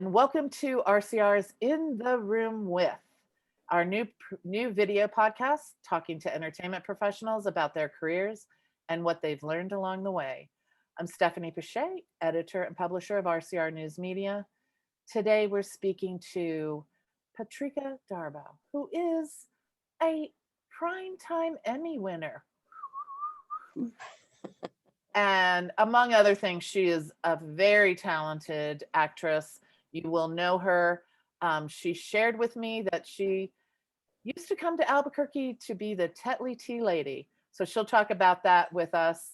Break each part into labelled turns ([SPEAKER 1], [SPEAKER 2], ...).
[SPEAKER 1] and welcome to RCR's In the Room With, our new video podcast talking to entertainment professionals about their careers and what they've learned along the way. I'm Stephanie Pichet, editor and publisher of RCR News Media. Today we're speaking to Patrika Darbo, who is a primetime Emmy winner. And among other things, she is a very talented actress. You will know her. She shared with me that she used to come to Albuquerque to be the Tetley Tea Lady. So she'll talk about that with us.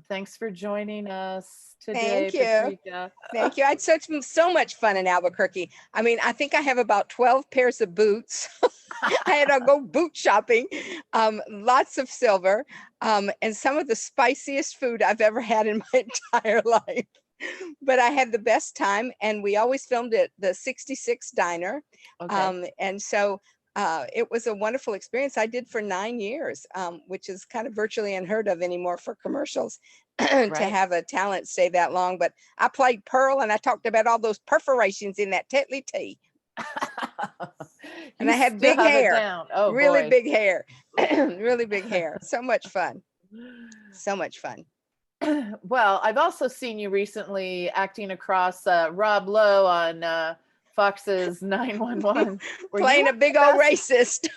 [SPEAKER 1] Thanks for joining us today,
[SPEAKER 2] Thank you.
[SPEAKER 1] Patrika.
[SPEAKER 2] Thank you. I had so much fun in Albuquerque. I mean, I think I have about 12 pairs of boots. I had to go boot shopping, lots of silver, and some of the spiciest food I've ever had in my entire life. But I had the best time, and we always filmed at the 66 Diner.
[SPEAKER 1] Okay.
[SPEAKER 2] And so it was a wonderful experience. I did for 9 years, which is kind of virtually unheard of anymore for commercials to
[SPEAKER 1] Right.
[SPEAKER 2] have a talent stay that long. But I played Pearl, and I talked about all those perforations in that Tetley tea. And I had big hair,
[SPEAKER 1] Oh,
[SPEAKER 2] really
[SPEAKER 1] boy.
[SPEAKER 2] big hair, really big hair. So much fun. So much fun.
[SPEAKER 1] Well, I've also seen you recently acting across Rob Lowe on Fox's 911.
[SPEAKER 2] Playing a big old racist.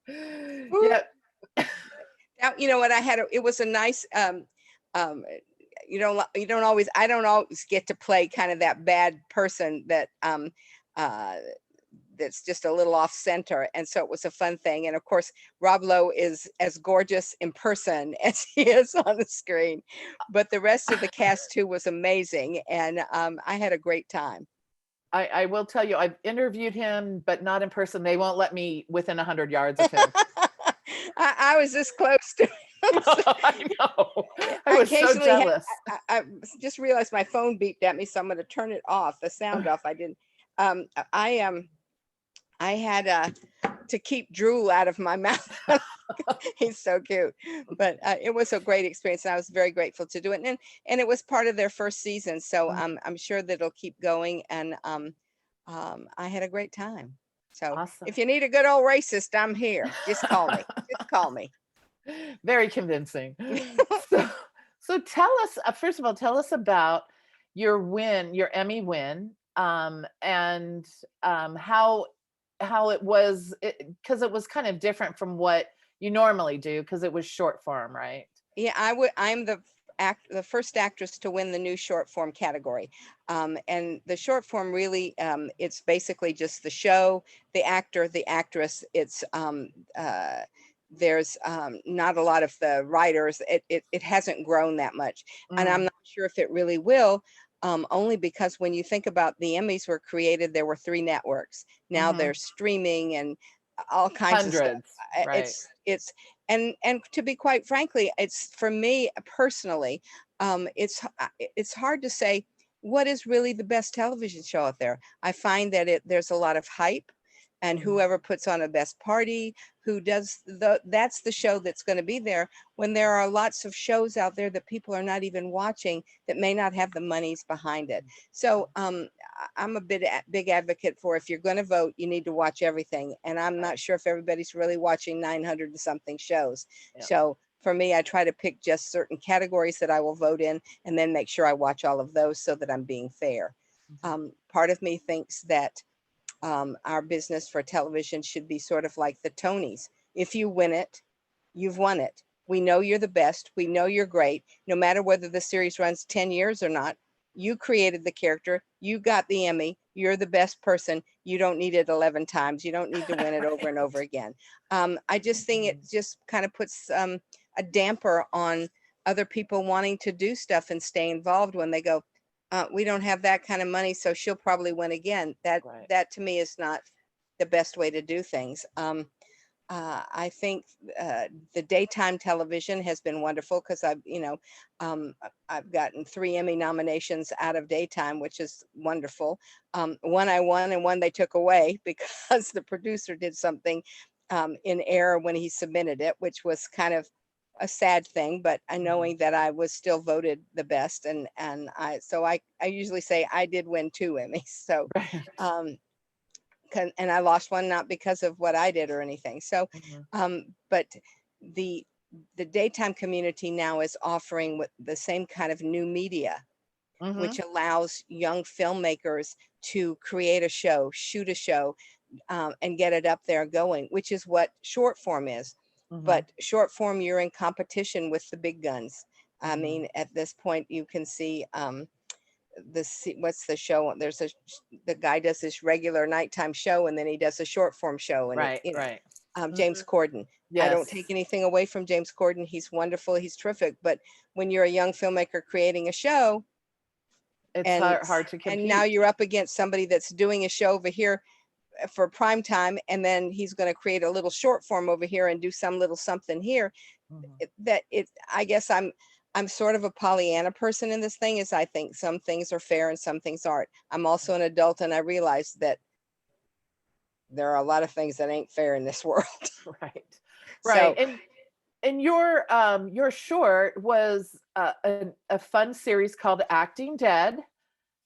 [SPEAKER 1] Yeah.
[SPEAKER 2] Now, you know what, it was a nice, you don't always, I don't always get to play kind of that bad person that, that's just a little off center. And so it was a fun thing. And of course, Rob Lowe is as gorgeous in person as he is on the screen, but the rest of the cast too was amazing. And I had a great time.
[SPEAKER 1] I will tell you, I've interviewed him, but not in person. They won't let me within 100 yards of him.
[SPEAKER 2] I was this close to him.
[SPEAKER 1] I know. I was so jealous.
[SPEAKER 2] I just realized my phone beeped at me, so I'm going to turn it off, the sound off. I didn't. I had to keep drool out of my mouth. He's so cute, but it was a great experience, and I was very grateful to do it. And it was part of their first season, so I'm sure that it'll keep going. And I had a great time. So
[SPEAKER 1] Awesome.
[SPEAKER 2] if you need a good old racist, I'm here. Just call me. Just call me.
[SPEAKER 1] Very convincing. So tell us, first of all, tell us about your win, your Emmy win, and how it was, because it was kind of different from what you normally do, because it was short form, right?
[SPEAKER 2] Yeah, I'm the first actress to win the new short form category. And the short form really, it's basically just the show, the actor, the actress. It's there's not a lot of the writers. It hasn't grown that much. And I'm not sure if it really will. Only because when you think about the Emmys were created, there were 3 networks. Now they're streaming and all kinds of stuff.
[SPEAKER 1] Right.
[SPEAKER 2] It's and to be quite frankly, it's, for me personally, it's hard to say what is really the best television show out there. I find that there's a lot of hype, and whoever puts on a best party, who does that's the show that's going to be there, when there are lots of shows out there that people are not even watching, that may not have the monies behind it. So I'm a big advocate for, if you're going to vote, you need to watch everything. And I'm not sure if everybody's really watching 900 and something shows. Yeah. So for me, I try to pick just certain categories that I will vote in, and then make sure I watch all of those so that I'm being fair. Part of me thinks that our business for television should be sort of like the Tonys. If you win it, you've won it. We know you're the best. We know you're great. No matter whether the series runs 10 years or not, you created the character. You got the Emmy. You're the best person. You don't need it 11 times. You don't need to win it over and over again. I just think it just kind of puts a damper on other people wanting to do stuff and stay involved when they go, we don't have that kind of money, so she'll probably win again. That to me is not the best way to do things. I think the daytime television has been wonderful, because I've gotten 3 Emmy nominations out of daytime, which is wonderful. One I won, and one they took away because the producer did something in error when he submitted it, which was kind of a sad thing, but
[SPEAKER 1] Mhm.
[SPEAKER 2] knowing that I was still voted the best, and I usually say I did win 2 Emmys. So,
[SPEAKER 1] Right.
[SPEAKER 2] um, and I lost one not because of what I did or anything. So,
[SPEAKER 1] Mhm.
[SPEAKER 2] but the the daytime community now is offering with the same kind of new media, which
[SPEAKER 1] Mhm.
[SPEAKER 2] allows young filmmakers to create a show, shoot a show, and get it up there going, which is what short form is.
[SPEAKER 1] Mhm.
[SPEAKER 2] But short form, you're in competition with the big guns. I
[SPEAKER 1] Mhm.
[SPEAKER 2] mean, at this point, you can see what's the show? The guy does this regular nighttime show, and then he does a short form show, and
[SPEAKER 1] Right, right.
[SPEAKER 2] James
[SPEAKER 1] Mhm.
[SPEAKER 2] Corden. I don't take
[SPEAKER 1] Yes.
[SPEAKER 2] anything away from James Corden. He's wonderful. He's terrific. But when you're a young filmmaker creating a show,
[SPEAKER 1] It's
[SPEAKER 2] and
[SPEAKER 1] hard to
[SPEAKER 2] now
[SPEAKER 1] compete.
[SPEAKER 2] you're up against somebody that's doing a show over here for prime time, and then he's going to create a little short form over here and do some little something here,
[SPEAKER 1] Mhm.
[SPEAKER 2] I guess I'm sort of a Pollyanna person in this thing, is I think some things are fair and some things aren't. I'm also an adult, and I realize that there are a lot of things that ain't fair in this world.
[SPEAKER 1] Right. Right.
[SPEAKER 2] So
[SPEAKER 1] And your short was a fun series called Acting Dead.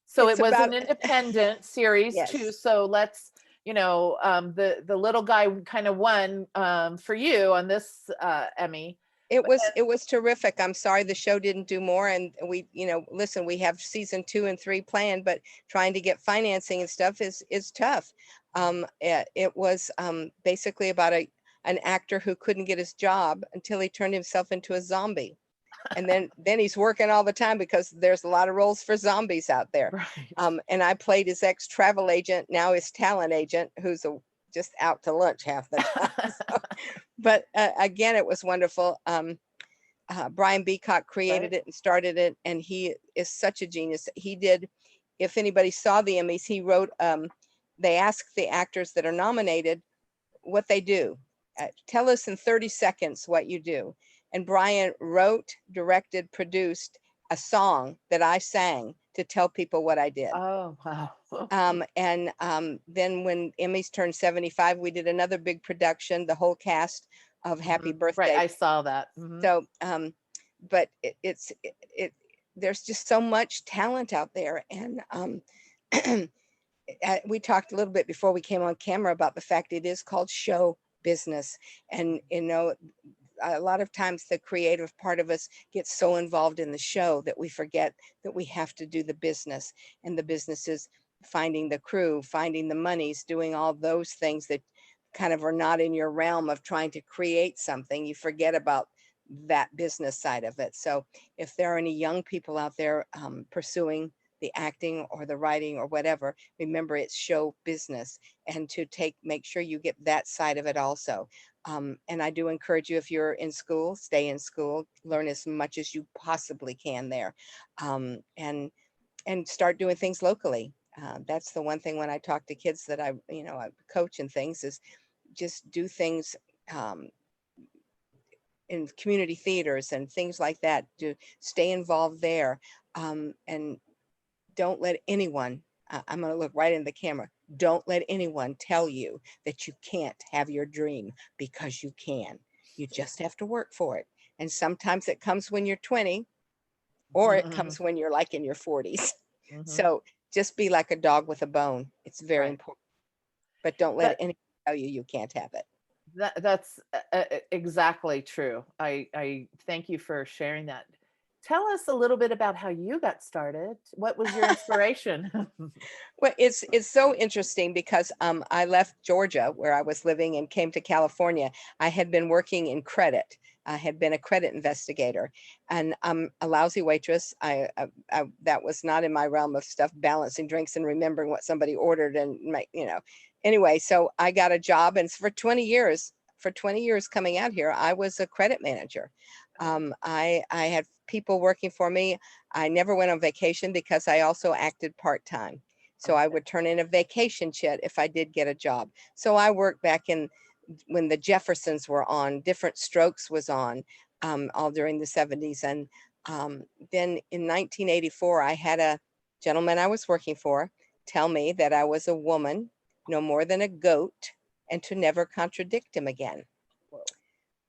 [SPEAKER 1] So it
[SPEAKER 2] it's
[SPEAKER 1] was
[SPEAKER 2] about
[SPEAKER 1] an independent series too.
[SPEAKER 2] yes.
[SPEAKER 1] So let's, the little guy kind of won for you on this Emmy. But
[SPEAKER 2] It was terrific. I'm sorry the show didn't do more, and we, listen, we have season 2 and 3 planned, but trying to get financing and stuff is tough. It was basically about an actor who couldn't get his job until he turned himself into a zombie. And then he's working all the time because there's a lot of roles for zombies out there.
[SPEAKER 1] right.
[SPEAKER 2] And I played his ex travel agent, now his talent agent, who's just out to lunch half the time. So, but again, it was wonderful. Brian Beacock
[SPEAKER 1] Right.
[SPEAKER 2] created it and started it, and he is such a genius. He did, if anybody saw the Emmys, he wrote, they asked the actors that are nominated what they do. Tell us in 30 seconds what you do. And Brian wrote, directed, produced a song that I sang to tell people what I did.
[SPEAKER 1] Oh, wow.
[SPEAKER 2] Then when Emmys turned 75, we did another big production, the whole cast of Happy
[SPEAKER 1] Mhm. Right.
[SPEAKER 2] Birthday.
[SPEAKER 1] I saw that. Hmm.
[SPEAKER 2] So, but there's just so much talent out there. And we talked a little bit before we came on camera about the fact it is called show business. And, a lot of times the creative part of us gets so involved in the show that we forget that we have to do the business, and the business is finding the crew, finding the monies, doing all those things that kind of are not in your realm of trying to create something. You forget about that business side of it. So if there are any young people out there pursuing the acting or the writing or whatever, remember it's show business, and to make sure you get that side of it also. And I do encourage you, if you're in school, stay in school, learn as much as you possibly can there, and start doing things locally. That's the one thing when I talk to kids that I coach and things, is just do things um, in community theaters and things like that, to stay involved there, and don't let anyone, I'm going to look right in the camera, don't let anyone tell you that you can't have your dream, because you can. You just have to work for it. And sometimes it comes when you're 20, or it
[SPEAKER 1] Hmm.
[SPEAKER 2] comes when you're like in your 40s.
[SPEAKER 1] Hmm.
[SPEAKER 2] So just be like a dog with a bone. It's very
[SPEAKER 1] Right.
[SPEAKER 2] important. But don't let
[SPEAKER 1] That
[SPEAKER 2] anyone tell you you can't have it.
[SPEAKER 1] that's exactly true. I thank you for sharing that. Tell us a little bit about how you got started. What was your inspiration?
[SPEAKER 2] Well, it's so interesting because I left Georgia where I was living and came to California. I had been working in credit. I had been a credit investigator, and I'm a lousy waitress. That was not in my realm of stuff, balancing drinks and remembering what somebody ordered and Anyway, so I got a job, and for 20 years, coming out here, I was a credit manager. I had people working for me. I never went on vacation because I also acted part-time. So I
[SPEAKER 1] Okay.
[SPEAKER 2] would turn in a vacation chit if I did get a job. So I worked back in when the Jeffersons were on, Different Strokes was on, all during the 70s. And then in 1984, I had a gentleman I was working for tell me that I was a woman, no more than a goat, and to never contradict him again.
[SPEAKER 1] Whoa.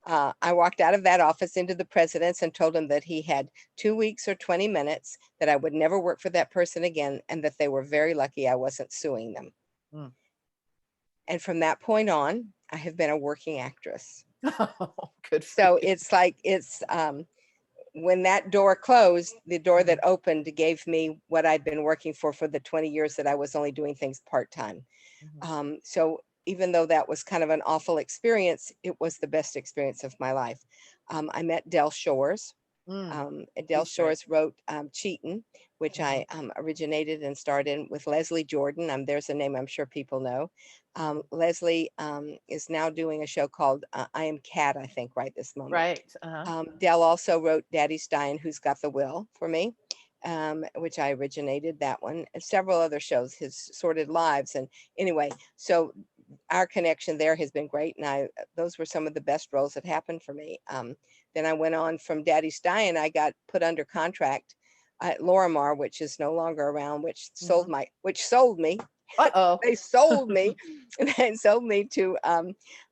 [SPEAKER 2] I walked out of that office into the president's and told him that he had 2 weeks or 20 minutes, that I would never work for that person again, and that they were very lucky I wasn't suing them.
[SPEAKER 1] Mm.
[SPEAKER 2] And from that point on, I have been a working actress.
[SPEAKER 1] Oh, good for
[SPEAKER 2] So
[SPEAKER 1] you.
[SPEAKER 2] it's like, when that door closed, the door that
[SPEAKER 1] Mhm.
[SPEAKER 2] opened gave me what I'd been working for the 20 years that I was only doing things part-time.
[SPEAKER 1] Mhm.
[SPEAKER 2] So even though that was kind of an awful experience, it was the best experience of my life. I met Del Shores.
[SPEAKER 1] Mm,
[SPEAKER 2] Del
[SPEAKER 1] he's great.
[SPEAKER 2] Shores wrote Cheatin', which
[SPEAKER 1] Mhm,
[SPEAKER 2] I originated and starred in with Leslie Jordan. There's a name I'm sure people know.
[SPEAKER 1] mhm.
[SPEAKER 2] Leslie is now doing a show called I Am Cat, I think, right this moment.
[SPEAKER 1] Right. Uh-huh.
[SPEAKER 2] Del also wrote Daddy's Dying, Who's Got the Will for me, which I originated that one, and several other shows, his Sordid Lives. And anyway, so our connection there has been great. And those were some of the best roles that happened for me. Then I went on from Daddy's Dying. I got put under contract at Lorimar, which is no longer around,
[SPEAKER 1] Mhm.
[SPEAKER 2] which sold me.
[SPEAKER 1] Uh-oh.
[SPEAKER 2] They sold me, and sold me to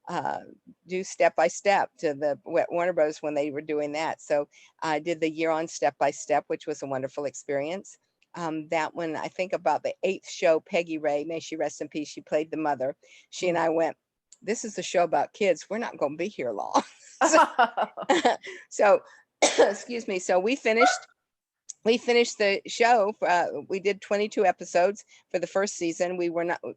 [SPEAKER 2] uh, do Step by Step to the Warner Bros. When they were doing that. So I did the year on Step by Step, which was a wonderful experience. That one, I think about the 8th show, Peggy Ray, may she rest in peace, she played the mother. She and
[SPEAKER 1] Mm.
[SPEAKER 2] I went, this is a show about kids. We're not going to be here long. So, so excuse me. So we finished the show. We did 22 episodes for the first season.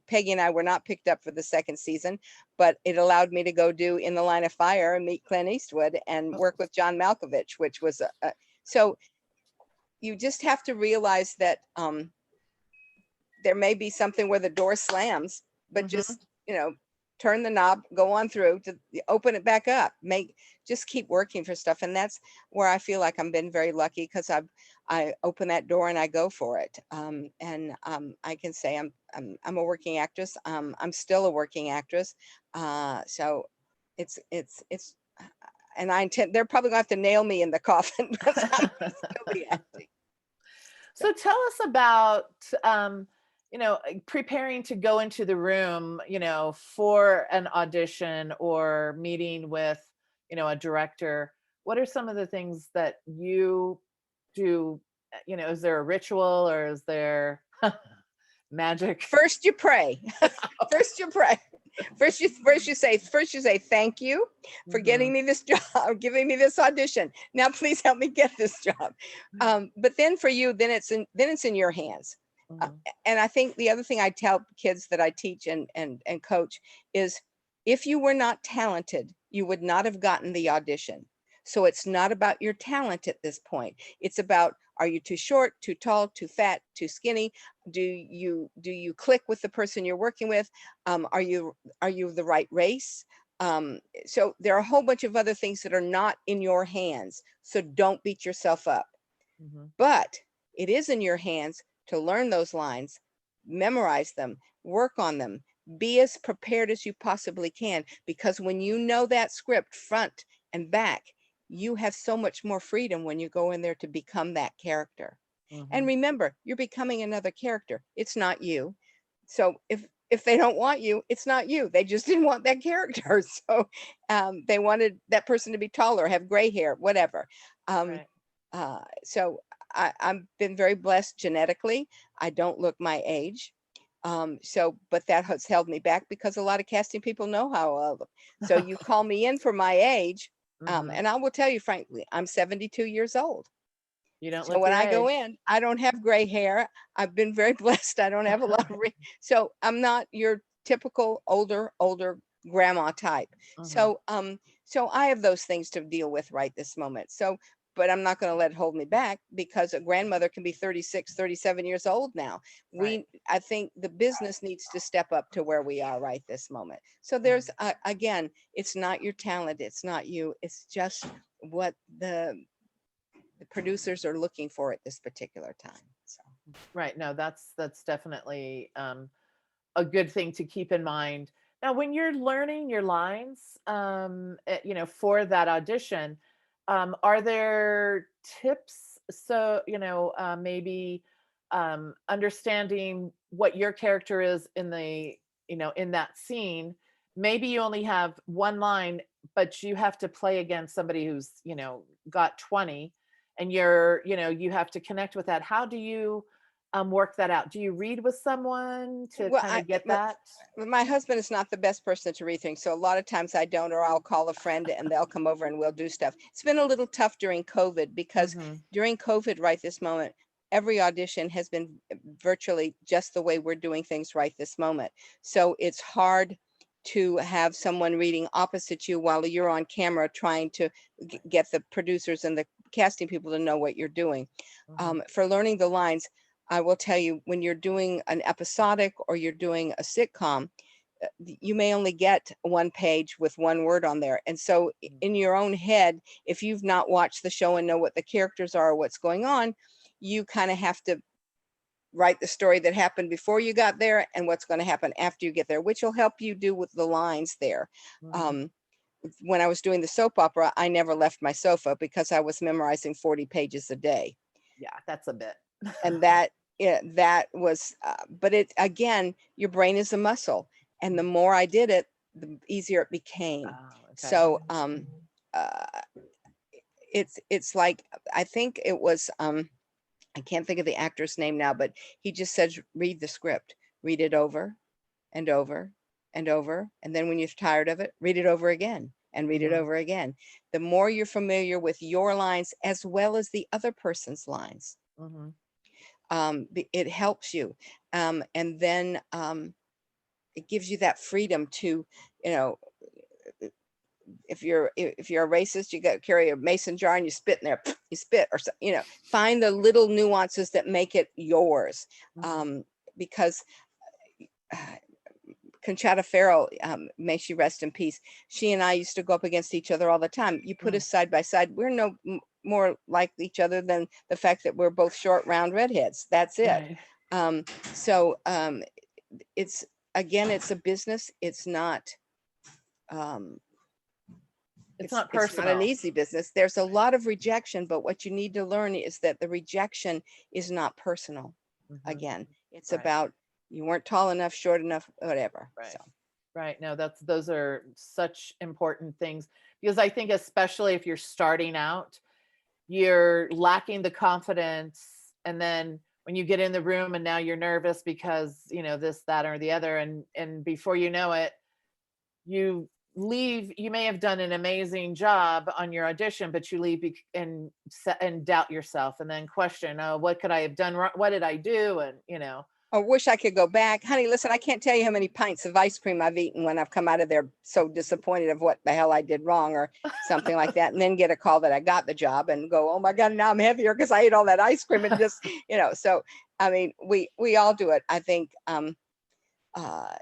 [SPEAKER 2] Peggy and I were not picked up for the second season, but it allowed me to go do In the Line of Fire and meet Clint Eastwood and work with John Malkovich, which was so you just have to realize that there may be something where the door slams, but
[SPEAKER 1] Mhm.
[SPEAKER 2] just, turn the knob, go on through to open it back up, just keep working for stuff. And that's where I feel like I've been very lucky, because I open that door and I go for it. I can say I'm a working actress. I'm still a working actress. So it's, and I intend, they're probably gonna have to nail me in the coffin, but I'm gonna still be acting. So,
[SPEAKER 1] So tell us about preparing to go into the room, for an audition or meeting with, a director. What are some of the things that you do? Is there a ritual or is there magic?
[SPEAKER 2] first you pray. First you pray. First you say thank you for
[SPEAKER 1] Mhm,
[SPEAKER 2] getting me this job, giving me this audition. Now please help me get this job. But then for you, then it's in your hands. Uh,
[SPEAKER 1] mhm,
[SPEAKER 2] and I think the other thing I tell kids that I teach and coach is, if you were not talented, you would not have gotten the audition. So it's not about your talent at this point. It's about, are you too short, too tall, too fat, too skinny? Do you click with the person you're working with? Are you the right race? So there are a whole bunch of other things that are not in your hands. So don't beat yourself up.
[SPEAKER 1] mhm,
[SPEAKER 2] But it is in your hands to learn those lines, memorize them, work on them, be as prepared as you possibly can. Because when you know that script front and back, you have so much more freedom when you go in there to become that character. And
[SPEAKER 1] mhm.
[SPEAKER 2] remember, you're becoming another character. It's not you. So if they don't want you, it's not you. They just didn't want that character. So they wanted that person to be taller, have gray hair, whatever. Um,
[SPEAKER 1] Right.
[SPEAKER 2] so I've been very blessed genetically. I don't look my age. But that has held me back, because a lot of casting people know how old. So you call me in for my age,
[SPEAKER 1] Mhm.
[SPEAKER 2] and I will tell you frankly, I'm 72 years old.
[SPEAKER 1] You don't
[SPEAKER 2] So
[SPEAKER 1] look
[SPEAKER 2] when
[SPEAKER 1] your
[SPEAKER 2] I go
[SPEAKER 1] age.
[SPEAKER 2] in, I don't have gray hair. I've been very blessed. I don't have a lot of so I'm not your typical older grandma type.
[SPEAKER 1] Mhm.
[SPEAKER 2] So I have those things to deal with right this moment. So, but I'm not going to let it hold me back, because a grandmother can be 36, 37 years old now.
[SPEAKER 1] Right.
[SPEAKER 2] I think the business needs to step up to where we are right this moment. So there's
[SPEAKER 1] Mhm.
[SPEAKER 2] again, it's not your talent, it's not you, it's just what the producers are looking for at this particular time. So
[SPEAKER 1] Right. No, that's definitely a good thing to keep in mind. Now, when you're learning your lines, for that audition, are there tips? So, maybe understanding what your character is in the, in that scene. Maybe you only have one line but you have to play against somebody who's, got 20, and you have to connect with that. How do you work that out? Do you read with someone to
[SPEAKER 2] Well,
[SPEAKER 1] kind of get that?
[SPEAKER 2] my husband is not the best person to read things, so a lot of times I don't, or I'll call a friend and they'll come over and we'll do stuff. It's been a little tough during COVID because
[SPEAKER 1] Hmm.
[SPEAKER 2] during COVID, right this moment, every audition has been virtually just the way we're doing things right this moment. So it's hard to have someone reading opposite you while you're on camera trying to get the producers and the casting people to know what you're doing.
[SPEAKER 1] Hmm.
[SPEAKER 2] For learning the lines, I will tell you, when you're doing an episodic or you're doing a sitcom, you may only get one page with one word on there. And so in your own head, if you've not watched the show and know what the characters are or what's going on, you kind of have to write the story that happened before you got there and what's going to happen after you get there, which will help you do with the lines there.
[SPEAKER 1] Hmm.
[SPEAKER 2] Um, when I was doing the soap opera, I never left my sofa because I was memorizing 40 pages a day.
[SPEAKER 1] Yeah, that's a bit.
[SPEAKER 2] And that, yeah, that was, but it, again, your brain is a muscle. And the more I did it, the easier it became.
[SPEAKER 1] Oh, okay.
[SPEAKER 2] So, uh, it's like, I think it was, I can't think of the actor's name now, but he just said, read the script, read it over and over and over. And then when you're tired of it, read it over again and read it
[SPEAKER 1] Hmm.
[SPEAKER 2] over again. The more you're familiar with your lines as well as the other person's lines,
[SPEAKER 1] Hmm.
[SPEAKER 2] it helps you. And then it gives you that freedom to, you know, if you're a racist, you got to carry a mason jar and you spit in there, you spit, or find the little nuances that make it yours.
[SPEAKER 1] Hmm.
[SPEAKER 2] Um, because uh, Conchata Farrell, may she rest in peace, she and I used to go up against each other all the time. You put us side by side, we're no more like each other than the fact that we're both short, round redheads. That's it.
[SPEAKER 1] Right.
[SPEAKER 2] Um, so it's, again, it's a business. It's not, um,
[SPEAKER 1] It's not
[SPEAKER 2] it's not an
[SPEAKER 1] personal.
[SPEAKER 2] easy business. There's a lot of rejection, but what you need to learn is that the rejection is not personal.
[SPEAKER 1] Hmm.
[SPEAKER 2] Again, it's
[SPEAKER 1] Right.
[SPEAKER 2] about, you weren't tall enough, short enough, whatever. So
[SPEAKER 1] Right. Right. No, those are such important things, because I think especially if you're starting out, you're lacking the confidence, and then when you get in the room and now you're nervous because, this, that, or the other, and before you know it, you leave. You may have done an amazing job on your audition, but you leave and doubt yourself, and then question, oh, what could I have done wrong? What did I do? And
[SPEAKER 2] I wish I could go back. Honey, listen, I can't tell you how many pints of ice cream I've eaten when I've come out of there so disappointed of what the hell I did wrong or something like that. And then get a call that I got the job and go, oh my God, now I'm heavier because I ate all that ice cream and just, so I mean, we all do it. I think uh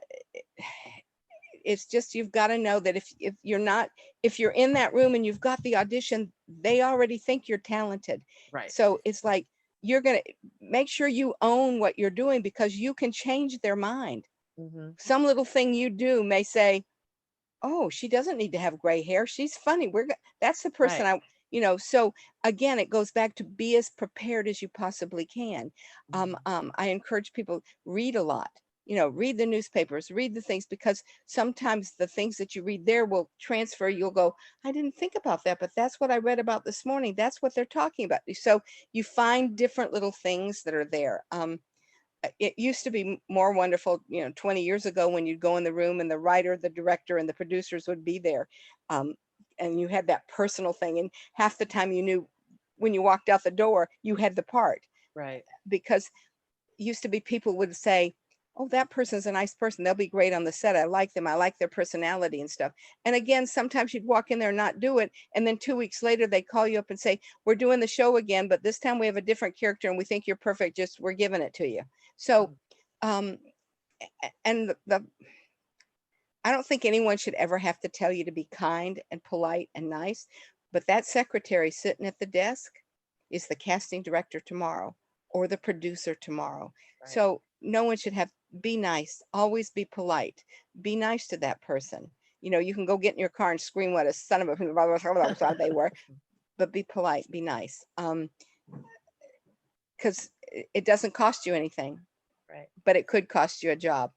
[SPEAKER 2] it's just, you've got to know that if you're not, if you're in that room and you've got the audition, they already think you're talented.
[SPEAKER 1] right.
[SPEAKER 2] So it's like, you're going to make sure you own what you're doing because you can change their mind.
[SPEAKER 1] Hmm.
[SPEAKER 2] Some little thing you do may say, oh, she doesn't need to have gray hair, she's funny, that's the person
[SPEAKER 1] Right.
[SPEAKER 2] so again, it goes back to be as prepared as you possibly can. I encourage people, read a lot, read the newspapers, read the things, because sometimes the things that you read there will transfer. You'll go, I didn't think about that, but that's what I read about this morning, that's what they're talking about. So you find different little things that are there. It used to be more wonderful, 20 years ago, when you'd go in the room and the writer, the director, and the producers would be there. Um, and you had that personal thing. And half the time you knew when you walked out the door, you had the part.
[SPEAKER 1] Right.
[SPEAKER 2] Because used to be, people would say, oh, that person's a nice person, they'll be great on the set, I like them, I like their personality and stuff. And again, sometimes you'd walk in there and not do it, and then 2 weeks later they call you up and say, we're doing the show again, but this time we have a different character and we think you're perfect, just we're giving it to you. So um and the I don't think anyone should ever have to tell you to be kind and polite and nice, but that secretary sitting at the desk is the casting director tomorrow or the producer tomorrow.
[SPEAKER 1] Right.
[SPEAKER 2] So no one should have, be nice, always be polite, be nice to that person. You can go get in your car and scream what a son of a they were, but be polite, be nice. Because it doesn't cost you anything,
[SPEAKER 1] Right.
[SPEAKER 2] but it could cost you a job.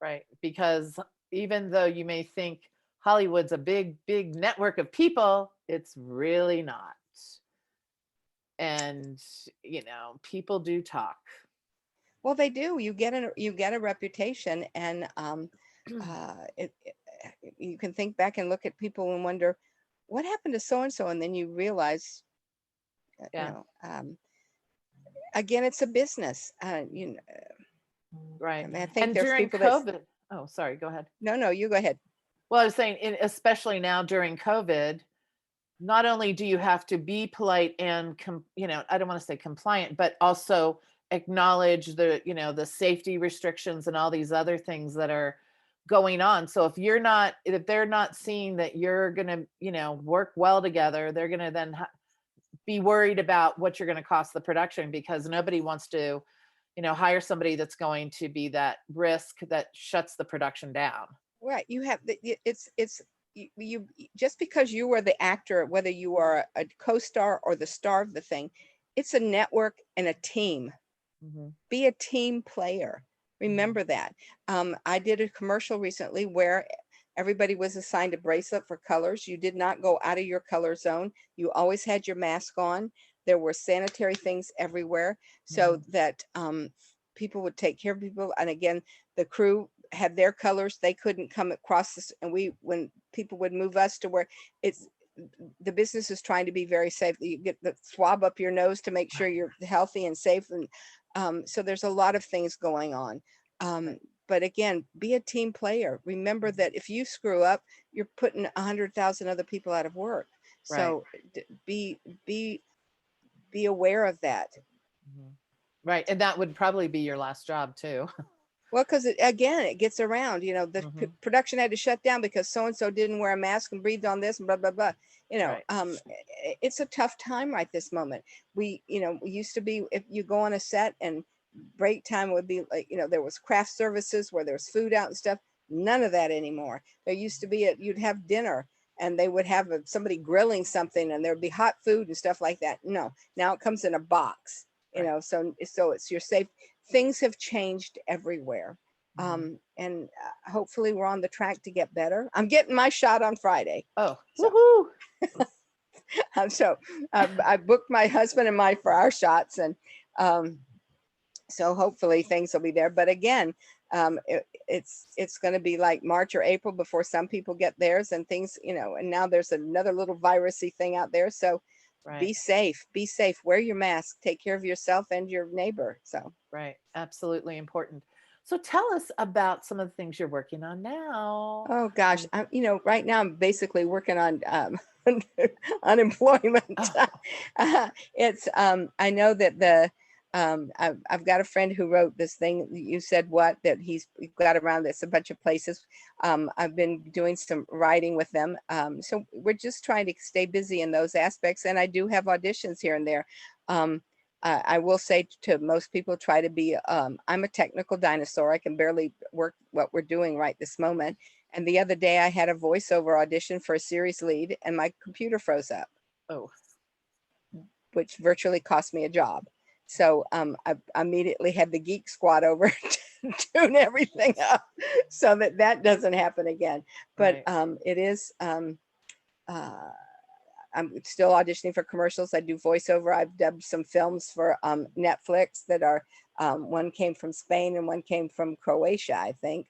[SPEAKER 1] Right. Because even though you may think Hollywood's a big, big network of people. It's really not. And, people do talk.
[SPEAKER 2] Well, they do. You get a reputation, and you can think back and look at people and wonder what happened to so and so, and then you realize,
[SPEAKER 1] Yeah.
[SPEAKER 2] Again, it's a business.
[SPEAKER 1] Right.
[SPEAKER 2] I mean, I think
[SPEAKER 1] And
[SPEAKER 2] there's
[SPEAKER 1] during
[SPEAKER 2] people that.
[SPEAKER 1] COVID, oh, sorry, go ahead.
[SPEAKER 2] No, you go ahead.
[SPEAKER 1] Well, I was saying, especially now during COVID, not only do you have to be polite and, I don't want to say compliant, but also acknowledge the safety restrictions and all these other things that are going on. So if they're not seeing that you're going to, work well together, they're going to then be worried about what you're going to cost the production, because nobody wants to, hire somebody that's going to be that risk that shuts the production down.
[SPEAKER 2] Right. It's you just because you are the actor, whether you are a co-star or the star of the thing, it's a network and a team.
[SPEAKER 1] Mm-hmm.
[SPEAKER 2] Be a team player. Remember that. I did a commercial recently where everybody was assigned a bracelet for colors. You did not go out of your color zone. You always had your mask on. There were sanitary things everywhere, so that people would take care of people. And again, the crew had their colors. They couldn't come across this. And when people would move us to where the business is trying to be very safe. You get the swab up your nose to make sure you're healthy and safe. And so there's a lot of things going on. But again, be a team player. Remember that if you screw up, you're putting 100,000 other people out of work. So be aware of that.
[SPEAKER 1] Right. And that would probably be your last job too.
[SPEAKER 2] Well, because it gets around, the production had to shut down because so-and-so didn't wear a mask and breathed on this and blah, blah, blah. It's a tough time right this moment. We used to be, if you go on a set and break time would be like, there was craft services where there's food out and stuff. None of that anymore. There used to be you'd have dinner and they would have somebody grilling something and there'd be hot food and stuff like that. No, now it comes in a box, so it's your safe. Things have changed everywhere. And hopefully we're on the track to get better. I'm getting my shot on Friday.
[SPEAKER 1] Oh, so.
[SPEAKER 2] Woohoo! So I booked my husband and I for our shots, and so hopefully things will be there. But again, it's going to be like March or April before some people get theirs, and things, and now there's another little virusy thing out there. So be safe, wear your mask, take care of yourself and your neighbor. So
[SPEAKER 1] right, absolutely important. So tell us about some of the things you're working on now.
[SPEAKER 2] Oh gosh, right now I'm basically working on unemployment. It's I know that I've got a friend who wrote this thing. You said what? That he's got around this a bunch of places. I've been doing some writing with them. So we're just trying to stay busy in those aspects. And I do have auditions here and there. I will say to most people, try to be, I'm a technical dinosaur. I can barely work what we're doing right this moment. And the other day I had a voiceover audition for a series lead and my computer froze up.
[SPEAKER 1] Oh.
[SPEAKER 2] Which virtually cost me a job. So I immediately had the Geek Squad over to tune everything up so that doesn't happen again. But it is, I'm still auditioning for commercials. I do voiceover. I've dubbed some films for Netflix that are, one came from Spain and one came from Croatia, I think.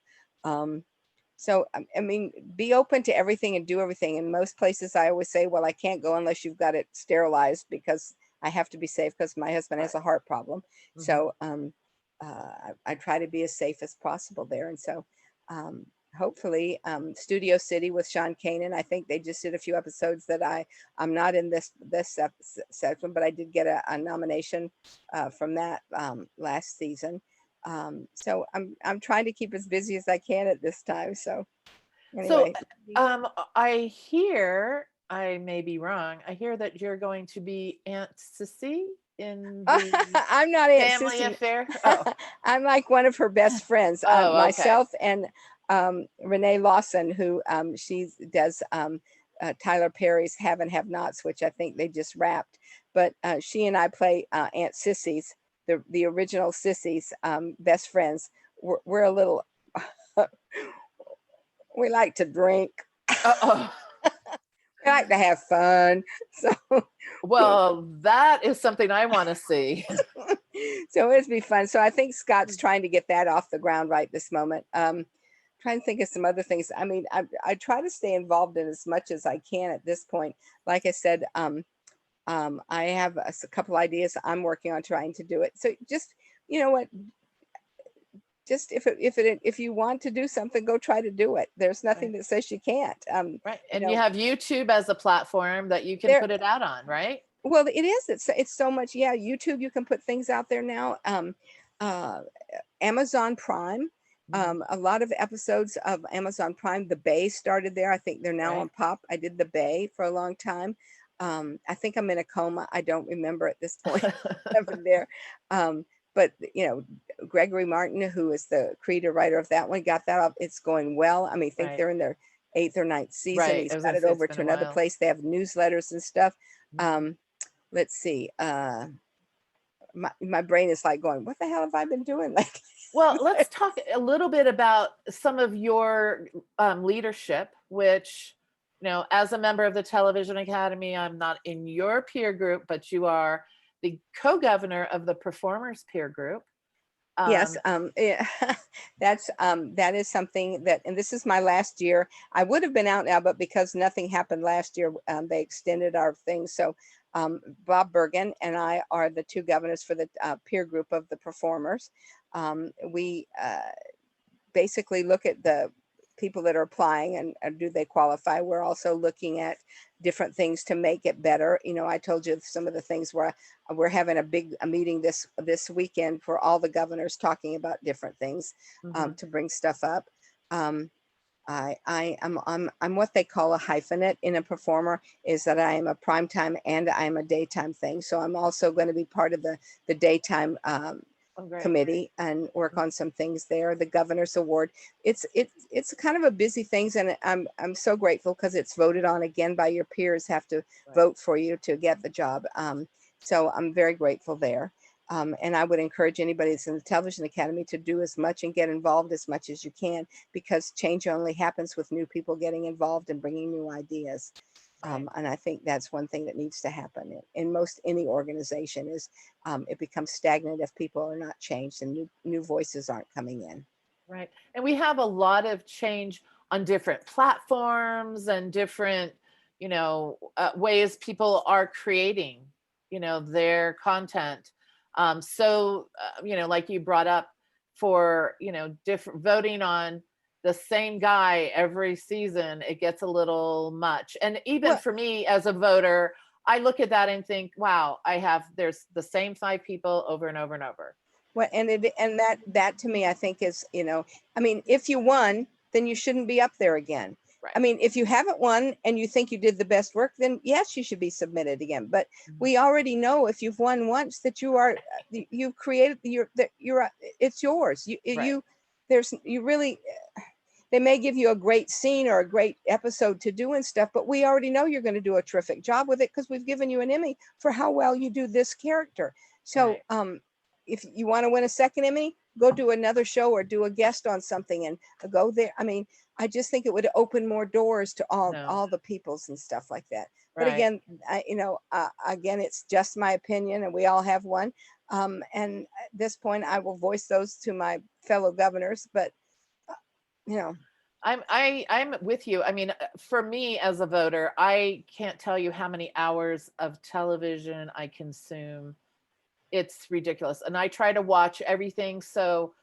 [SPEAKER 2] So, I mean, be open to everything and do everything. In most places, I always say, well, I can't go unless you've got it sterilized because I have to be safe because my husband has a heart problem. So I try to be as safe as possible there. And so hopefully Studio City with Sean Kanan, I think they just did a few episodes that I'm not in this section, but I did get a nomination from that last season. So I'm trying to keep as busy as I can at this time. So anyway.
[SPEAKER 1] So I hear, I may be wrong, I hear that you're going to be Aunt Sissy in the
[SPEAKER 2] I'm not Aunt
[SPEAKER 1] Family
[SPEAKER 2] Sissy.
[SPEAKER 1] Affair. Oh.
[SPEAKER 2] I'm like one of her best friends. Myself and Renee Lawson, who she does Tyler Perry's Have and Have Nots, which I think they just wrapped. But she and I play Aunt Sissy's, the original Sissy's best friends. We're a little, we like to drink.
[SPEAKER 1] Uh-oh.
[SPEAKER 2] I like to have fun. So,
[SPEAKER 1] Well, that is something I want to see.
[SPEAKER 2] so it'd be fun. So I think Scott's trying to get that off the ground right this moment. Trying to think of some other things. I mean, I try to stay involved in as much as I can at this point. Like I said, I have a couple ideas I'm working on trying to do it. So just, you know what, just if you want to do something, go try to do it. There's nothing
[SPEAKER 1] Right.
[SPEAKER 2] that says you can't.
[SPEAKER 1] Right.
[SPEAKER 2] You
[SPEAKER 1] And you
[SPEAKER 2] know,
[SPEAKER 1] have YouTube as a platform that you can
[SPEAKER 2] there,
[SPEAKER 1] put it out on, right?
[SPEAKER 2] well, it is. It's so much. Yeah, YouTube, you can put things out there now. Uh, Amazon Prime.
[SPEAKER 1] Mhm.
[SPEAKER 2] A lot of episodes of Amazon Prime. The Bay started there. I think they're now
[SPEAKER 1] Right.
[SPEAKER 2] on Pop. I did The Bay for a long time. I think I'm in a coma. I don't remember at this point. Over there. But you know, Gregory Martin, who is the creator writer of that one, got that up. It's going well. I mean, I think
[SPEAKER 1] Right.
[SPEAKER 2] they're in their 8th or 9th season.
[SPEAKER 1] Right. I
[SPEAKER 2] He's
[SPEAKER 1] was
[SPEAKER 2] got
[SPEAKER 1] gonna
[SPEAKER 2] it
[SPEAKER 1] say it's
[SPEAKER 2] over
[SPEAKER 1] been
[SPEAKER 2] to
[SPEAKER 1] a
[SPEAKER 2] another
[SPEAKER 1] while.
[SPEAKER 2] place. They have newsletters and stuff.
[SPEAKER 1] Mhm.
[SPEAKER 2] Um, let's see. My brain is like going, what the hell have I been doing? Like,
[SPEAKER 1] Well, let's talk a little bit about some of your leadership, which, as a member of the Television Academy, I'm not in your peer group, but you are the co-governor of the Performers Peer Group.
[SPEAKER 2] yes,
[SPEAKER 1] Um,
[SPEAKER 2] yeah, that is something that, and this is my last year. I would have been out now, but because nothing happened last year, they extended our thing. So Bob Bergen and I are the two governors for the peer group of the performers. We basically look at the people that are applying and do they qualify. We're also looking at different things to make it better. You know, I told you some of the things where we're having a meeting this weekend for all the governors talking about different things
[SPEAKER 1] mhm.
[SPEAKER 2] to bring stuff up. Um, I'm what they call a hyphenate in a performer, is that I am a primetime and I'm a daytime thing. So I'm also going to be part of the daytime
[SPEAKER 1] Oh, great.
[SPEAKER 2] committee and work on some things there. The governor's award. It's kind of a busy things, and I'm so grateful because it's voted on again by your peers. Have to
[SPEAKER 1] Right.
[SPEAKER 2] vote for you to get the job. So I'm very grateful there. And I would encourage anybody that's in the Television Academy to do as much and get involved as much as you can, because change only happens with new people getting involved and bringing new ideas.
[SPEAKER 1] Right.
[SPEAKER 2] And I think that's one thing that needs to happen in most any organization is it becomes stagnant if people are not changed and new voices aren't coming in.
[SPEAKER 1] Right. And we have a lot of change on different platforms and different, ways people are creating, their content. Like you brought up for, different voting on the same guy every season, it gets a little much. And even
[SPEAKER 2] Well,
[SPEAKER 1] for me as a voter, I look at that and think, wow, there's the same 5 people over and over and over.
[SPEAKER 2] well, and that to me, I think is, I mean, if you won, then you shouldn't be up there again. I
[SPEAKER 1] Right.
[SPEAKER 2] mean, if you haven't won and you think you did the best work, then yes, you should be submitted again. But
[SPEAKER 1] Mhm.
[SPEAKER 2] we already know if you've won once that you've created it's yours.
[SPEAKER 1] Right.
[SPEAKER 2] You really, they may give you a great scene or a great episode to do and stuff, but we already know you're going to do a terrific job with it because we've given you an Emmy for how well you do this character. So,
[SPEAKER 1] Right.
[SPEAKER 2] if you want to win a second Emmy, go do another show or do a guest on something and go there. I mean, I just think it would open more doors to
[SPEAKER 1] No.
[SPEAKER 2] all the peoples and stuff like that. But
[SPEAKER 1] Right.
[SPEAKER 2] again, again, it's just my opinion, and we all have one. And at this point, I will voice those to my fellow governors. But uh, you know,
[SPEAKER 1] I'm with you. I mean, for me as a voter, I can't tell you how many hours of television I consume. It's ridiculous. And I try to watch everything. So,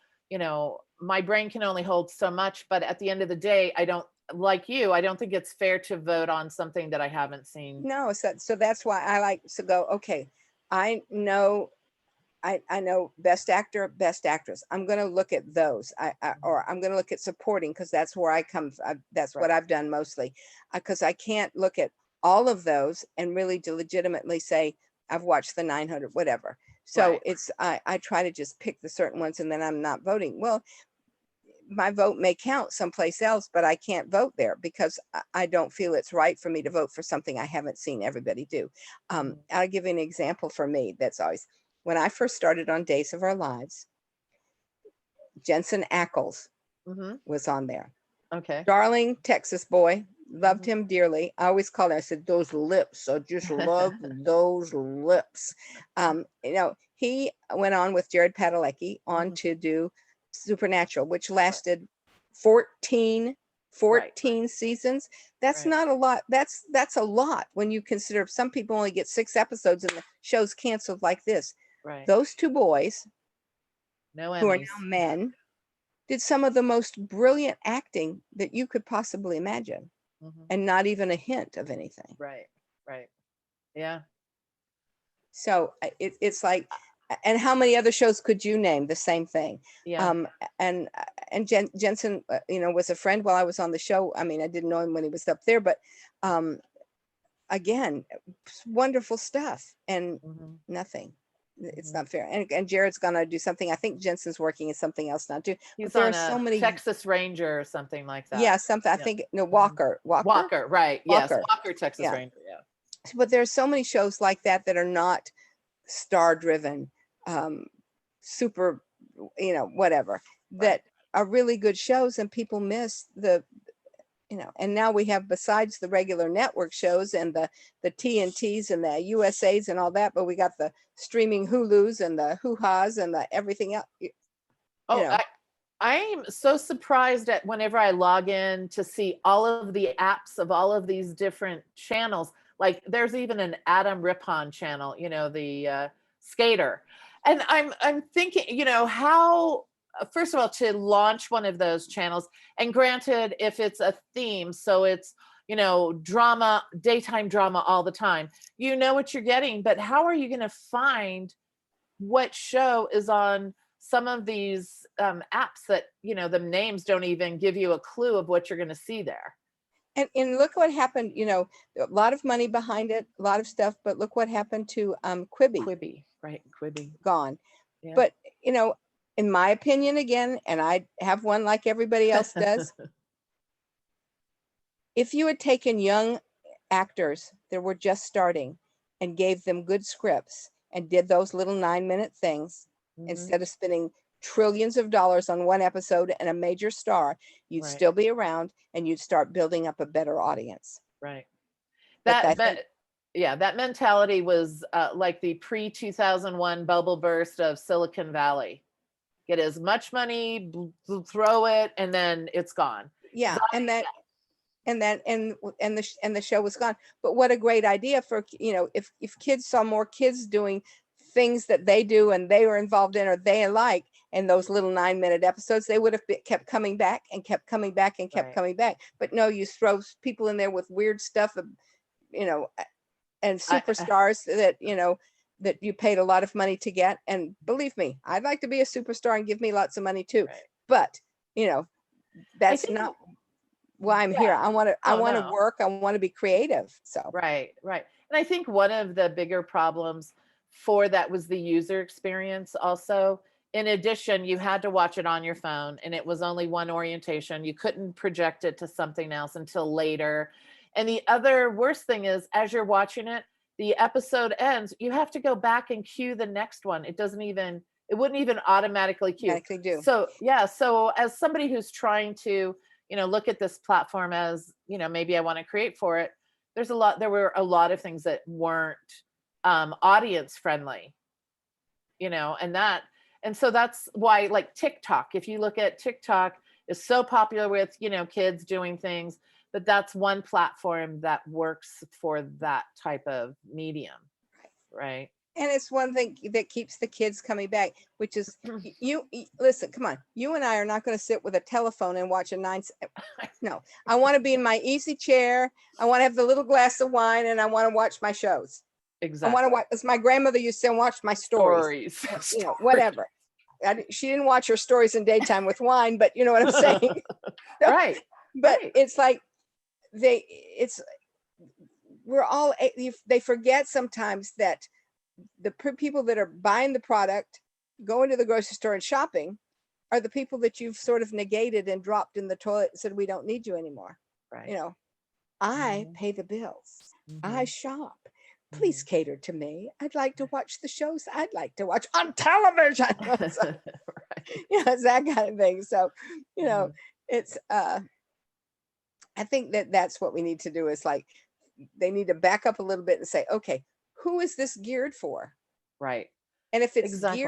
[SPEAKER 1] my brain can only hold so much. But at the end of the day, I don't, like you, I don't think it's fair to vote on something that I haven't seen.
[SPEAKER 2] no, so that's why I like to go. Okay, I know I know best actor, best actress. I'm going to look at those. Or I'm going to look at supporting because that's where I come. That's what
[SPEAKER 1] Right.
[SPEAKER 2] I've done mostly, because I can't look at all of those and really to legitimately say I've watched the 900, whatever. So
[SPEAKER 1] Right.
[SPEAKER 2] I try to just pick the certain ones and then I'm not voting. Well, my vote may count someplace else, but I can't vote there because I don't feel it's right for me to vote for something I haven't seen everybody do.
[SPEAKER 1] Mhm.
[SPEAKER 2] I'll give you an example for me. That's always when I first started on Days of Our Lives, Jensen Ackles
[SPEAKER 1] Mhm.
[SPEAKER 2] was on there.
[SPEAKER 1] Okay.
[SPEAKER 2] Darling Texas boy, loved him dearly. I always called him, I said, those lips, I just love those lips. He went on with Jared Padalecki on to do Supernatural, which lasted 14 seasons. That's not a lot. That's a lot when you consider some people only get 6 episodes and the show's canceled like this.
[SPEAKER 1] Right.
[SPEAKER 2] Those 2 boys,
[SPEAKER 1] No
[SPEAKER 2] who are
[SPEAKER 1] Emmys.
[SPEAKER 2] now men, did some of the most brilliant acting that you could possibly imagine, and not even a hint of anything.
[SPEAKER 1] Right. Right. Yeah.
[SPEAKER 2] So it's like, and how many other shows could you name the same thing?
[SPEAKER 1] Yeah.
[SPEAKER 2] And Jensen, was a friend while I was on the show. I mean, I didn't know him when he was up there, but again, wonderful stuff, and nothing. It's not fair. And Jared's gonna do something. I think Jensen's working in something else now too.
[SPEAKER 1] He's
[SPEAKER 2] but there
[SPEAKER 1] on
[SPEAKER 2] are so many
[SPEAKER 1] Texas Ranger or something like that.
[SPEAKER 2] Yeah, something. I think Walker.
[SPEAKER 1] Walker, right?
[SPEAKER 2] Walker.
[SPEAKER 1] Yes, Walker, Texas Ranger. Yeah.
[SPEAKER 2] But there's so many shows like that that are not star driven, super, whatever, that are really good shows, and people miss the, and now we have, besides the regular network shows and the TNTs and the USAs and all that, but we got the streaming Hulus and the hoo-has and the everything else.
[SPEAKER 1] I'm so surprised at whenever I log in to see all of the apps of all of these different channels. Like there's even an Adam Rippon channel, the skater. And I'm thinking, how, first of all, to launch one of those channels, and granted, if it's a theme, so it's, drama, daytime drama all the time, you know what you're getting, but how are you going to find what show is on some of these apps that, the names don't even give you a clue of what you're going to see there?
[SPEAKER 2] And look what happened, a lot of money behind it, a lot of stuff, but look what happened to Quibi.
[SPEAKER 1] Quibi, right? Quibi.
[SPEAKER 2] Gone.
[SPEAKER 1] Yeah.
[SPEAKER 2] But, in my opinion, again, and I have one like everybody else does, if you had taken young actors that were just starting and gave them good scripts and did those little 9-minute things, instead of spending trillions of dollars on one episode and a major star, you'd still be around, and you'd start building up a better audience.
[SPEAKER 1] Right.
[SPEAKER 2] That
[SPEAKER 1] mentality was like the pre-2001 bubble burst of Silicon Valley. Get as much money, throw it, and then it's gone.
[SPEAKER 2] Yeah, and the show was gone. But what a great idea for, if kids saw more kids doing things that they do and they were involved in or they like, and those little 9-minute episodes, they would have kept coming back and kept coming back and kept coming back. But no, you throw people in there with weird stuff, and superstars that you paid a lot of money to get. And believe me, I'd like to be a superstar and give me lots of money too. But that's not why I'm here. I want to work. I want to be creative. So
[SPEAKER 1] right. And I think one of the bigger problems for that was the user experience also. In addition, you had to watch it on your phone, and it was only one orientation. You couldn't project it to something else until later. And the other worst thing is, as you're watching it, the episode ends, you have to go back and cue the next one. It wouldn't even automatically cue. So as somebody who's trying to, look at this platform as, maybe I want to create for it, there were a lot of things that weren't audience friendly, and so that's why, like TikTok, if you look at TikTok, is so popular with, kids doing things, but that's one platform that works for that type of medium. Right.
[SPEAKER 2] And it's one thing that keeps the kids coming back, which is listen, come on, you and I are not going to sit with a telephone and watch no, I want to be in my easy chair. I want to have the little glass of wine, and I want to watch my shows.
[SPEAKER 1] Exactly.
[SPEAKER 2] I want to watch, as my grandmother used to watch my stories. Whatever. She didn't watch her stories in daytime with wine, but you know what I'm saying?
[SPEAKER 1] Right.
[SPEAKER 2] But it's like they forget sometimes that the people that are buying the product, going to the grocery store and shopping, are the people that you've sort of negated and dropped in the toilet and said, we don't need you anymore.
[SPEAKER 1] Right.
[SPEAKER 2] I pay the bills. I shop. Please cater to me. I'd like to watch the shows I'd like to watch on television. So, it's that kind of thing. So, it's I think that that's what we need to do, is like, they need to back up a little bit and say, okay, who is this geared for?
[SPEAKER 1] Right.
[SPEAKER 2] And if it's
[SPEAKER 1] Exactly.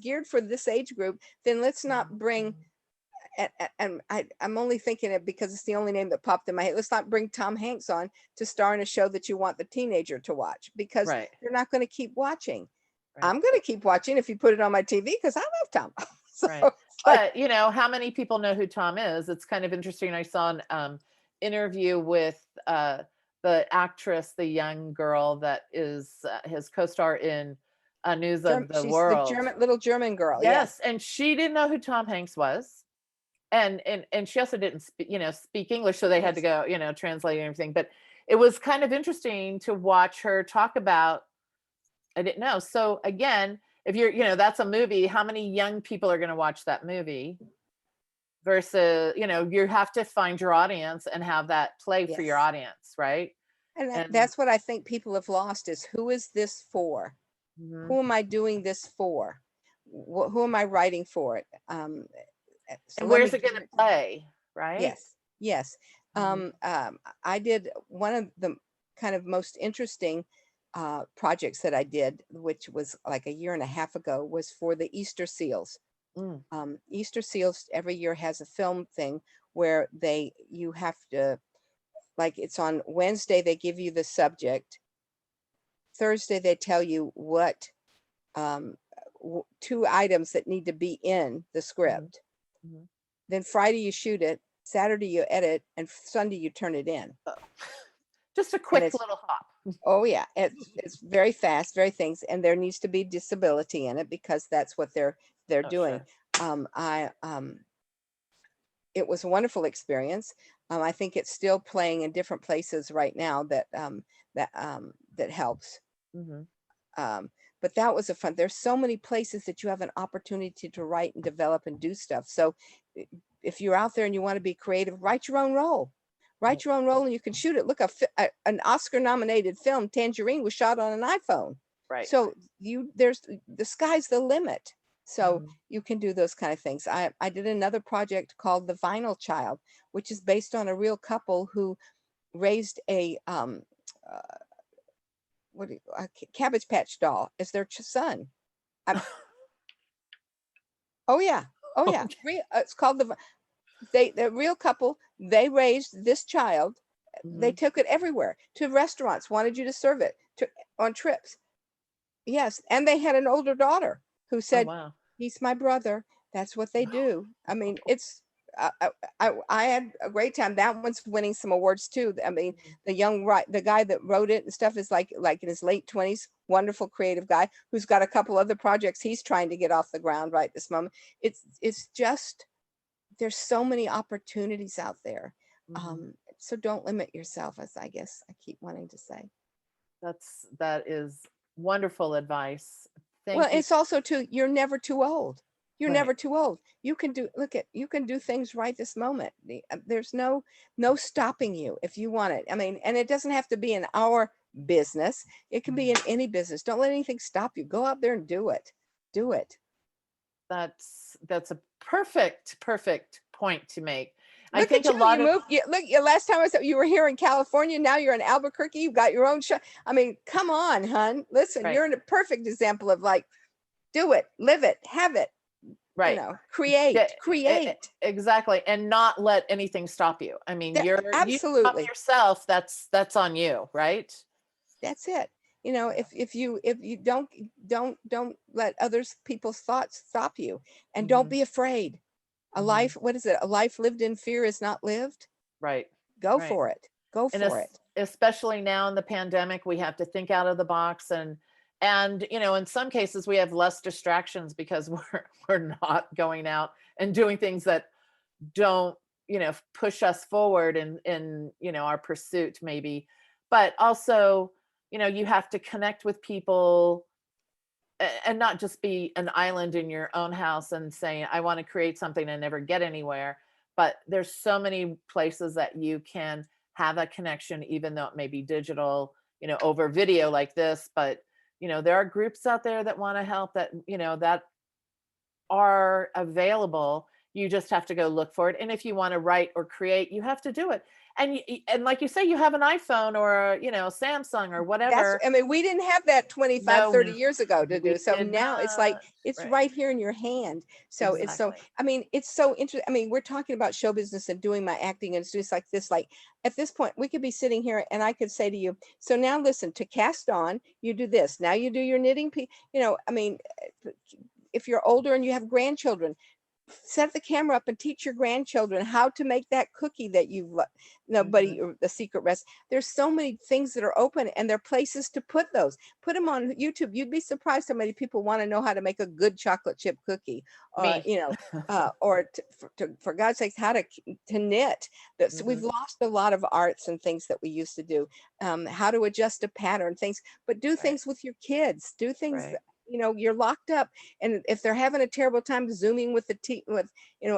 [SPEAKER 2] geared for this age group, then let's not bring, I'm only thinking it because it's the only name that popped in my head. Let's not bring Tom Hanks on to star in a show that you want the teenager to watch, because
[SPEAKER 1] Right.
[SPEAKER 2] they're not going to keep watching.
[SPEAKER 1] Right.
[SPEAKER 2] I'm going to keep watching if you put it on my TV, because I love Tom. So
[SPEAKER 1] Right.
[SPEAKER 2] it's like,
[SPEAKER 1] But, you know, how many people know who Tom is? It's kind of interesting. I saw an interview with the actress, the young girl that is his co-star in News of the
[SPEAKER 2] she's the
[SPEAKER 1] World.
[SPEAKER 2] little German girl.
[SPEAKER 1] Yes,
[SPEAKER 2] Yes.
[SPEAKER 1] and she didn't know who Tom Hanks was. And she also didn't speak English, so they had to
[SPEAKER 2] Yes.
[SPEAKER 1] go, translate and everything. But it was kind of interesting to watch her talk about. I didn't know. So again, if you're, that's a movie, how many young people are going to watch that movie versus, you have to find your audience and have that play for your
[SPEAKER 2] Yes.
[SPEAKER 1] audience, right?
[SPEAKER 2] And
[SPEAKER 1] And
[SPEAKER 2] that's what I think people have lost, is who is this for?
[SPEAKER 1] mhm.
[SPEAKER 2] Who am I doing this for? Who am I writing for it? So
[SPEAKER 1] And
[SPEAKER 2] let me
[SPEAKER 1] where's it
[SPEAKER 2] give
[SPEAKER 1] going to
[SPEAKER 2] it.
[SPEAKER 1] play, right?
[SPEAKER 2] Yes, yes.
[SPEAKER 1] Mhm.
[SPEAKER 2] I did one of the kind of most interesting projects that I did, which was like a year and a half ago, was for the Easter Seals.
[SPEAKER 1] Mm,
[SPEAKER 2] Easter Seals every year has a film thing where you have to, like, it's on Wednesday, they give you the subject. Thursday, they tell you what um, two items that need to be in the
[SPEAKER 1] mhm,
[SPEAKER 2] script.
[SPEAKER 1] mhm.
[SPEAKER 2] Then Friday you shoot it, Saturday you edit, and Sunday you turn it in.
[SPEAKER 1] Oh, just a
[SPEAKER 2] And
[SPEAKER 1] quick
[SPEAKER 2] it's,
[SPEAKER 1] little hop.
[SPEAKER 2] oh yeah, it's very fast, very things, and there needs to be disability in it, because that's what they're
[SPEAKER 1] Oh,
[SPEAKER 2] doing.
[SPEAKER 1] sure.
[SPEAKER 2] I It was a wonderful experience. I think it's still playing in different places right now, that helps.
[SPEAKER 1] Hmm.
[SPEAKER 2] Um, but that was a fun. There's so many places that you have an opportunity to write and develop and do stuff. So if you're out there and you want to be creative, write your own role.
[SPEAKER 1] Right.
[SPEAKER 2] Write your own role and you can shoot it. Look, an Oscar nominated film, Tangerine, was shot on an iPhone.
[SPEAKER 1] Right.
[SPEAKER 2] So there's the sky's the limit. So
[SPEAKER 1] Mhm.
[SPEAKER 2] you can do those kind of things. I did another project called The Vinyl Child, which is based on a real couple who raised a uh, Cabbage Patch doll as their son. I, oh yeah, oh yeah.
[SPEAKER 1] Okay.
[SPEAKER 2] It's called the real couple. They raised this child. They
[SPEAKER 1] Mhm.
[SPEAKER 2] took it everywhere, to restaurants, wanted you to serve it, on trips. Yes, and they had an older daughter who
[SPEAKER 1] Oh,
[SPEAKER 2] said,
[SPEAKER 1] wow.
[SPEAKER 2] "He's my brother." That's what they do. I mean, it's I had a great time. That one's winning some awards too. I mean,
[SPEAKER 1] Mhm.
[SPEAKER 2] the guy that wrote it and stuff is like in his late 20s, wonderful creative guy who's got a couple other projects he's trying to get off the ground right this moment. It's just, there's so many opportunities out there.
[SPEAKER 1] Mhm.
[SPEAKER 2] So don't limit yourself, as I guess I keep wanting to say.
[SPEAKER 1] That is wonderful advice.
[SPEAKER 2] Well,
[SPEAKER 1] Thank you.
[SPEAKER 2] it's also too, you're never too old. You're
[SPEAKER 1] Right.
[SPEAKER 2] never too old. You can do things right this moment. There's no stopping you if you want it. I mean, and it doesn't have to be in our business. It can be
[SPEAKER 1] Mhm.
[SPEAKER 2] in any business. Don't let anything stop you. Go out there and do it. Do it.
[SPEAKER 1] That's a perfect point to make. I
[SPEAKER 2] Look
[SPEAKER 1] think
[SPEAKER 2] at
[SPEAKER 1] a
[SPEAKER 2] you. You
[SPEAKER 1] lot of
[SPEAKER 2] moved. Look, last time I saw you were here in California. Now you're in Albuquerque. You've got your own show. I mean, come on, hun. Listen,
[SPEAKER 1] right,
[SPEAKER 2] you're in a perfect example of like, do it, live it, have it,
[SPEAKER 1] right. Yeah,
[SPEAKER 2] create.
[SPEAKER 1] exactly, and not let anything stop you. I mean, you stop
[SPEAKER 2] Absolutely.
[SPEAKER 1] yourself, that's on you, right?
[SPEAKER 2] That's it. You know,
[SPEAKER 1] Yeah.
[SPEAKER 2] if you don't let others people's thoughts stop you, and don't
[SPEAKER 1] Hmm.
[SPEAKER 2] be afraid. A
[SPEAKER 1] Hmm.
[SPEAKER 2] life, what is it? A life lived in fear is not lived.
[SPEAKER 1] Right,
[SPEAKER 2] Go
[SPEAKER 1] right.
[SPEAKER 2] for it. Go
[SPEAKER 1] And
[SPEAKER 2] for it.
[SPEAKER 1] especially now in the pandemic, we have to think out of the box, and in some cases we have less distractions because we're not going out and doing things that don't push us forward in our pursuit maybe. But also, you have to connect with people, and not just be an island in your own house and saying I want to create something and never get anywhere. But there's so many places that you can have a connection, even though it may be digital, over video like this. But there are groups out there that want to help, that that are available. You just have to go look for it. And if you want to write or create, you have to do it. And and like you say, you have an iPhone or Samsung or
[SPEAKER 2] That's,
[SPEAKER 1] whatever.
[SPEAKER 2] I mean, we didn't have that 25,
[SPEAKER 1] No,
[SPEAKER 2] 30 years ago to
[SPEAKER 1] we
[SPEAKER 2] do. So
[SPEAKER 1] did
[SPEAKER 2] now it's like,
[SPEAKER 1] not.
[SPEAKER 2] it's
[SPEAKER 1] Right.
[SPEAKER 2] right here in your hand. So it's so,
[SPEAKER 1] Exactly.
[SPEAKER 2] I mean, it's so interesting. I mean, we're talking about show business and doing my acting, and it's just like this, like at this point, we could be sitting here and I could say to you, so now listen, to cast on, you do this. Now you do your knitting. I mean, if you're older and you have grandchildren, set the camera up and teach your grandchildren how to make that cookie that you've nobody,
[SPEAKER 1] Mhm.
[SPEAKER 2] or the secret recipe. There's so many things that are open, and there are places to put those. Put them on YouTube. You'd be surprised how many people want to know how to make a good chocolate chip cookie, or
[SPEAKER 1] Me.
[SPEAKER 2] for God's sakes, how to knit. So we've
[SPEAKER 1] Mhm.
[SPEAKER 2] lost a lot of arts and things that we used to do. How to adjust a pattern, things, but do
[SPEAKER 1] Right.
[SPEAKER 2] things with your kids. Do things
[SPEAKER 1] Right.
[SPEAKER 2] that, you're locked up, and if they're having a terrible time zooming with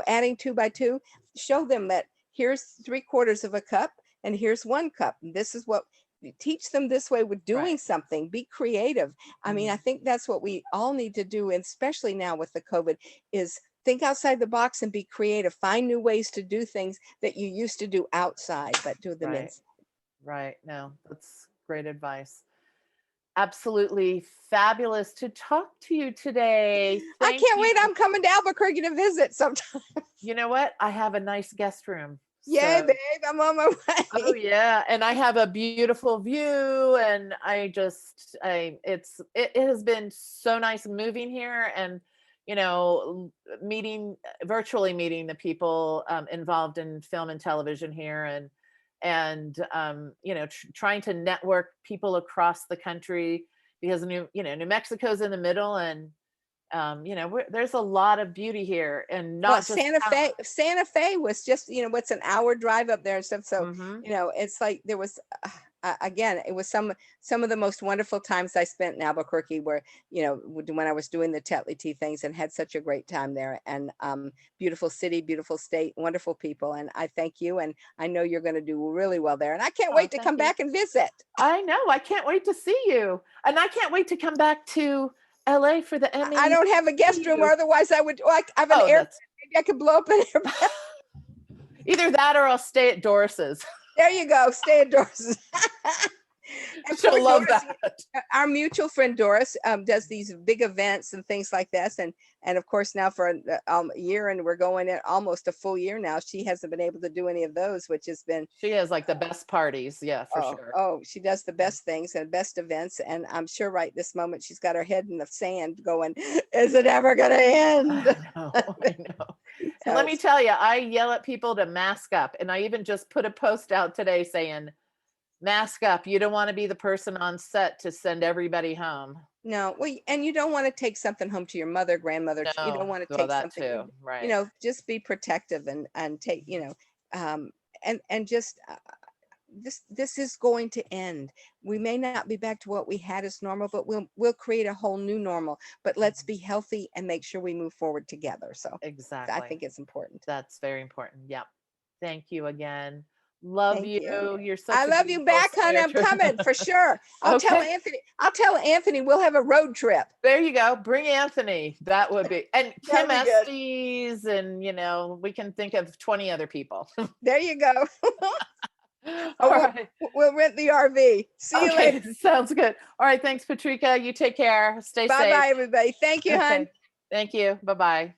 [SPEAKER 2] adding 2 by 2, show them that here's 3/4 of a cup and here's 1 cup. This is what you teach them this way with doing
[SPEAKER 1] Right.
[SPEAKER 2] something. Be creative. I mean, I
[SPEAKER 1] Mhm.
[SPEAKER 2] think that's what we all need to do, and especially now with the COVID, is think outside the box and be creative. Find new ways to do things that you used to do outside, but do them
[SPEAKER 1] Right.
[SPEAKER 2] inside.
[SPEAKER 1] Right. No, that's great advice. Absolutely fabulous to talk to you today.
[SPEAKER 2] I
[SPEAKER 1] Thank
[SPEAKER 2] can't
[SPEAKER 1] you.
[SPEAKER 2] wait. I'm coming to Albuquerque to visit sometime.
[SPEAKER 1] You know what? I have a nice guest room.
[SPEAKER 2] Yay,
[SPEAKER 1] So,
[SPEAKER 2] babe. I'm on my
[SPEAKER 1] oh
[SPEAKER 2] way.
[SPEAKER 1] yeah, and I have a beautiful view and it has been so nice moving here and meeting virtually meeting the people involved in film and television here and trying to network people across the country because New Mexico's in the middle and there's a lot of beauty here and
[SPEAKER 2] Well,
[SPEAKER 1] not just talent.
[SPEAKER 2] Santa Fe was just, what's an hour drive up there and stuff. So,
[SPEAKER 1] Hmm.
[SPEAKER 2] it's like there was, again, it was some of the most wonderful times I spent in Albuquerque, where, when I was doing the Tetley Tea things, and had such a great time there. And beautiful city, beautiful state, wonderful people. And I thank you. And I know you're going to do really well there. And I can't
[SPEAKER 1] Oh,
[SPEAKER 2] wait to
[SPEAKER 1] thank
[SPEAKER 2] come
[SPEAKER 1] you.
[SPEAKER 2] back and visit.
[SPEAKER 1] I know. I can't wait to see you. And I can't wait to come back to LA for the
[SPEAKER 2] I
[SPEAKER 1] Emmys.
[SPEAKER 2] don't have a guest
[SPEAKER 1] See
[SPEAKER 2] room, or
[SPEAKER 1] you.
[SPEAKER 2] otherwise I would, like, I have an
[SPEAKER 1] Oh,
[SPEAKER 2] air.
[SPEAKER 1] that's
[SPEAKER 2] Maybe I could blow up an air.
[SPEAKER 1] either that or I'll stay at Doris's.
[SPEAKER 2] There you go. Stay indoors. And poor
[SPEAKER 1] She'll love
[SPEAKER 2] Doris,
[SPEAKER 1] that.
[SPEAKER 2] our mutual friend Doris, does these big events and things like this, and of course now for a year, and we're going in almost a full year now. She hasn't been able to do any of those, which has been,
[SPEAKER 1] She has like the best parties. Yeah, for sure.
[SPEAKER 2] she does the best things and best events, and I'm sure right this moment she's got her head in the sand, going, "Is it ever going to end?"
[SPEAKER 1] I know. I know. And
[SPEAKER 2] So
[SPEAKER 1] let me
[SPEAKER 2] it's,
[SPEAKER 1] tell you, I yell at people to mask up. And I even just put a post out today saying, mask up. You don't want to be the person on set to send everybody home.
[SPEAKER 2] no, well, and you don't want to take something home to your mother, grandmother. You don't
[SPEAKER 1] No.
[SPEAKER 2] want to
[SPEAKER 1] Well,
[SPEAKER 2] take
[SPEAKER 1] that
[SPEAKER 2] something,
[SPEAKER 1] too. Right.
[SPEAKER 2] just be protective, and take, and just, this is going to end. We may not be back to what we had as normal, but we'll create a whole new normal. But let's
[SPEAKER 1] Mhm.
[SPEAKER 2] be healthy and make sure we move forward together. So I
[SPEAKER 1] Exactly.
[SPEAKER 2] think it's important.
[SPEAKER 1] That's very important. Yep. Thank you again. Love
[SPEAKER 2] Thank
[SPEAKER 1] you.
[SPEAKER 2] you.
[SPEAKER 1] You're
[SPEAKER 2] I
[SPEAKER 1] such a
[SPEAKER 2] love you
[SPEAKER 1] beautiful
[SPEAKER 2] back, honey. I'm
[SPEAKER 1] spirited.
[SPEAKER 2] coming for sure.
[SPEAKER 1] Okay.
[SPEAKER 2] I'll tell Anthony we'll have a road trip.
[SPEAKER 1] There you go. Bring Anthony. That would be, and
[SPEAKER 2] That'll
[SPEAKER 1] Kim
[SPEAKER 2] be good.
[SPEAKER 1] Estes, and we can think of 20 other people.
[SPEAKER 2] There you go.
[SPEAKER 1] All
[SPEAKER 2] Oh,
[SPEAKER 1] right.
[SPEAKER 2] we'll rent the RV. See you later.
[SPEAKER 1] Okay. Sounds good. All right. Thanks, Patrika. You take care. Stay
[SPEAKER 2] Bye
[SPEAKER 1] safe.
[SPEAKER 2] bye, everybody. Thank you, hon.
[SPEAKER 1] Okay. Thank you. Bye bye.